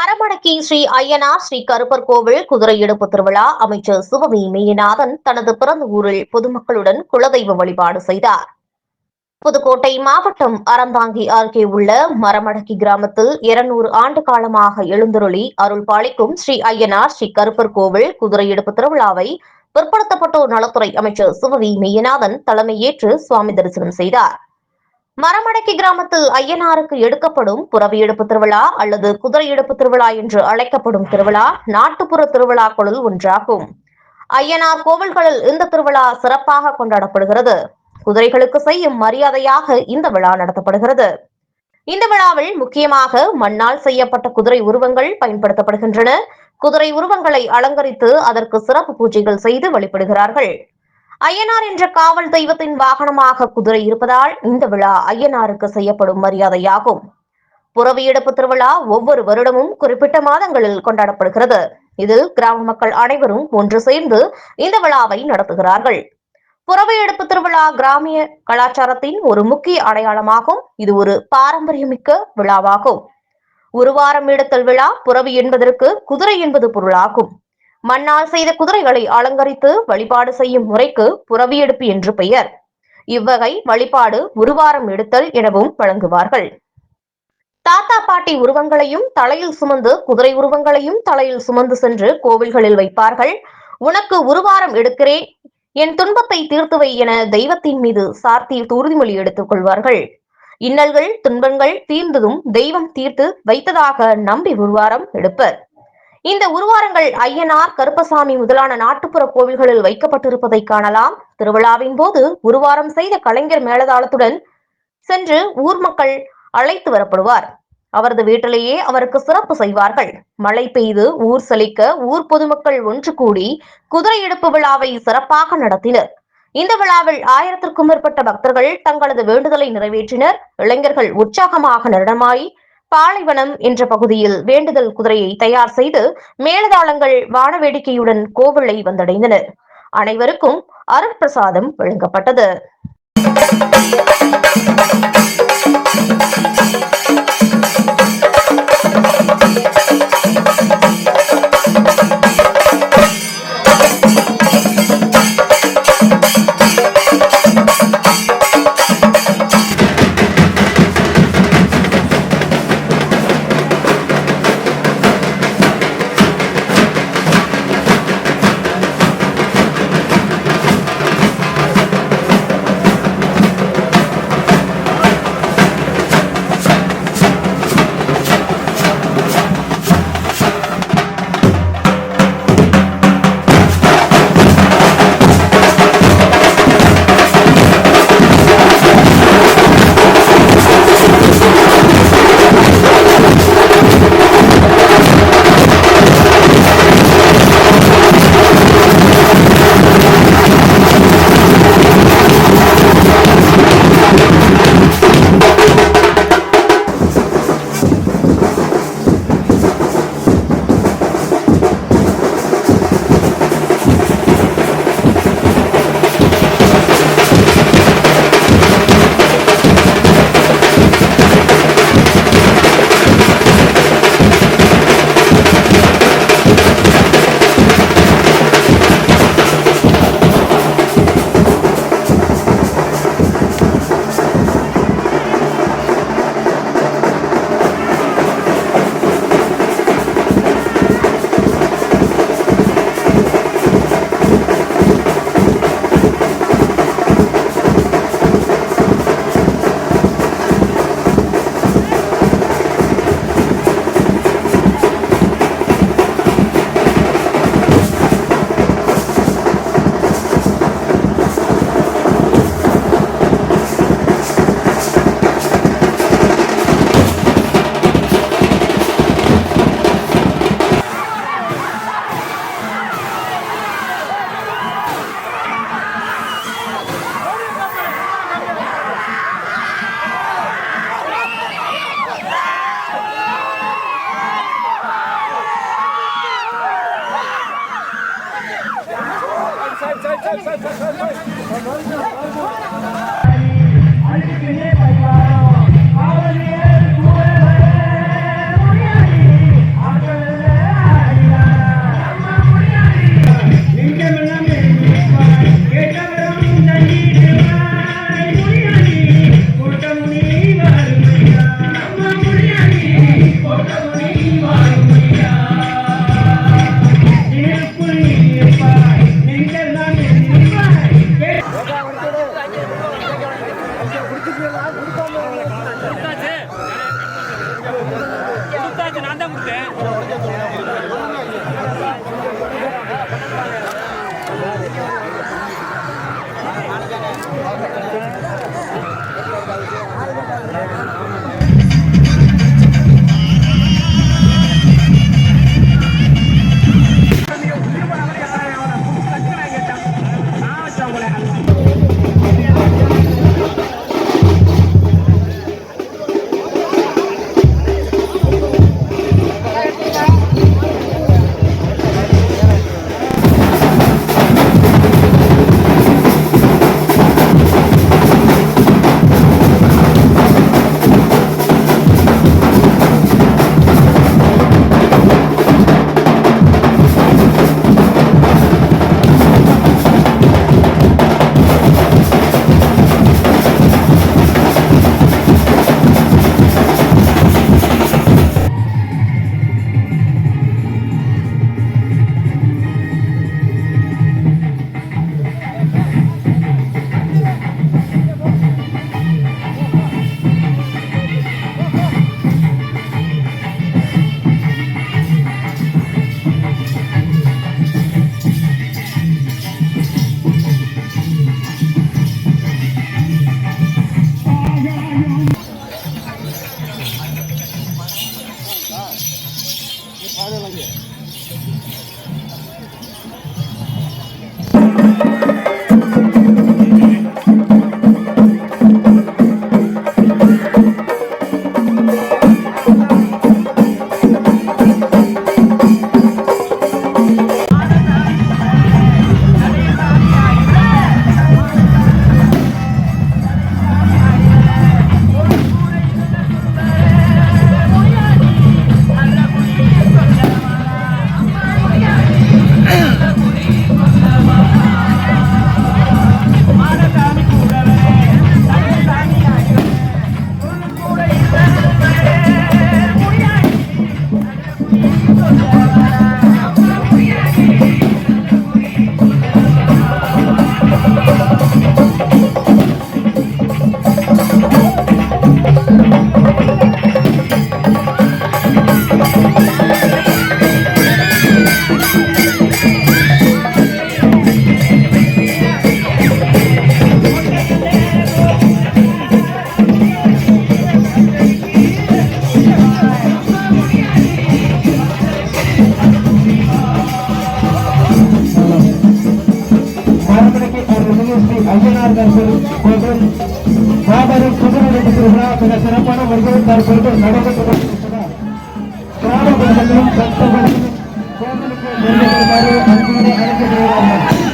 மரமடக்கி ஸ்ரீ ஐயனார் ஸ்ரீ கருப்பர் கோவில் குதிரை எடுப்பு திருவிழா அமைச்சர் சிவவி மெய்யநாதன் தனது பிறந்த ஊரில் பொதுமக்களுடன் குலதெய்வ வழிபாடு செய்தார். புதுக்கோட்டை மாவட்டம் அறந்தாங்கி அருகே உள்ள மரமடக்கி கிராமத்தில் 200 ஆண்டு காலமாக எழுந்தருளி அருள் பாலிக்கும் ஸ்ரீ ஐயனார் ஸ்ரீ கருப்பர் கோவில் குதிரை எடுப்பு திருவிழாவை பிற்படுத்தப்பட்டோர் நலத்துறை அமைச்சர் சிவவி மெய்யநாதன் தலைமையேற்று சுவாமி தரிசனம் செய்தார். மரமடக்கி கிராமத்தில் ஐயனாருக்கு எடுக்கப்படும் புறவி எடுப்பு திருவிழா அல்லது குதிரை எடுப்பு திருவிழா என்று அழைக்கப்படும் திருவிழா நாட்டுப்புற திருவிழாக்களுள் ஒன்றாகும். ஐயனார் கோவில்களில் இந்த திருவிழா சிறப்பாக கொண்டாடப்படுகிறது. குதிரைகளுக்கு செய்யும் மரியாதையாக இந்த விழா நடத்தப்படுகிறது. இந்த விழாவில் முக்கியமாக மண்ணால் செய்யப்பட்ட குதிரை உருவங்கள் பயன்படுத்தப்படுகின்றன. குதிரை உருவங்களை அலங்கரித்து அதற்கு சிறப்பு பூஜைகள் செய்து வழிபடுகிறார்கள். ஐயனார் என்ற காவல் தெய்வத்தின் வாகனமாக குதிரை இருப்பதால் இந்த விழா ஐயனாருக்கு செய்யப்படும் மரியாதையாகும். புறவியெடுப்பு திருவிழா ஒவ்வொரு வருடமும் குறிப்பிட்ட மாதங்களில் கொண்டாடப்படுகிறது. இதில் கிராம மக்கள் அனைவரும் ஒன்று சேர்ந்து இந்த விழாவை நடத்துகிறார்கள். புறவியெடுப்பு திருவிழா கிராமிய கலாச்சாரத்தின் ஒரு முக்கிய அடையாளமாகும். இது ஒரு பாரம்பரியமிக்க விழாவாகும். உருவாரம் எடுத்தல் விழா புறவி என்பதற்கு குதிரை என்பது பொருளாகும். மண்ணால் செய்த குதிரைகளை அலங்கரித்து வழிபாடு செய்யும் முறைக்கு புறவியெடுப்பு என்று பெயர். இவ்வகை வழிபாடு உருவாரம் எடுத்தல் எனவும் வழங்குவார்கள். தாத்தா பாட்டி உருவங்களையும் தலையில் சுமந்து குதிரை உருவங்களையும் தலையில் சுமந்து சென்று கோவில்களில் வைப்பார்கள். உனக்கு உருவாரம் எடுக்கிறேன், என் துன்பத்தை தீர்த்துவை என தெய்வத்தின் மீது சார்த்தி உறுதிமொழி எடுத்துக் கொள்வார்கள். இன்னல்கள் துன்பங்கள் தீர்ந்ததும் தெய்வம் தீர்த்து வைத்ததாக நம்பி உருவாரம் எடுப்பர். இந்த உருவாரங்கள் ஐயனார், கருப்பசாமி முதலான நாட்டுப்புற கோவில்களில் வைக்கப்பட்டிருப்பதை காணலாம். திருவிழாவின் போது உருவாரம் செய்த கலைஞர் மேலதாளத்துடன் சென்று ஊர் மக்கள் அழைத்து வரப்படுவார். அவரது வீட்டிலேயே அவருக்கு சிறப்பு செய்வார்கள். மழை பெய்து ஊர் செழிக்க ஊர் பொதுமக்கள் ஒன்று கூடி குதிரை எடுப்பு விழாவை சிறப்பாக நடத்தினர். இந்த விழாவில் 1000க்கும் மேற்பட்ட பக்தர்கள் தங்களது வேண்டுதலை நிறைவேற்றினர். இளைஞர்கள் உற்சாகமாக நடனமாடி பாலைவனம் என்ற பகுதியில் வேண்டுதல் குதிரையை தயார் செய்து மேலதாளங்கள் வான வேடிக்கையுடன் கோவிலை வந்தடைந்தனர். அனைவருக்கும் அருட்பிரசாதம் வழங்கப்பட்டது. ஐயனார் தரிசனம் கோவில் மாபெரும் குதிரை திருவிழா மிக சிறப்பான முறையில் தற்பொழுது நடைபெற்று கொண்டிருக்கிறார். கிராம பகுதிகளிலும் பக்தர்களும் கோவிலுக்கு அழைக்கப்படுகிறார்கள்.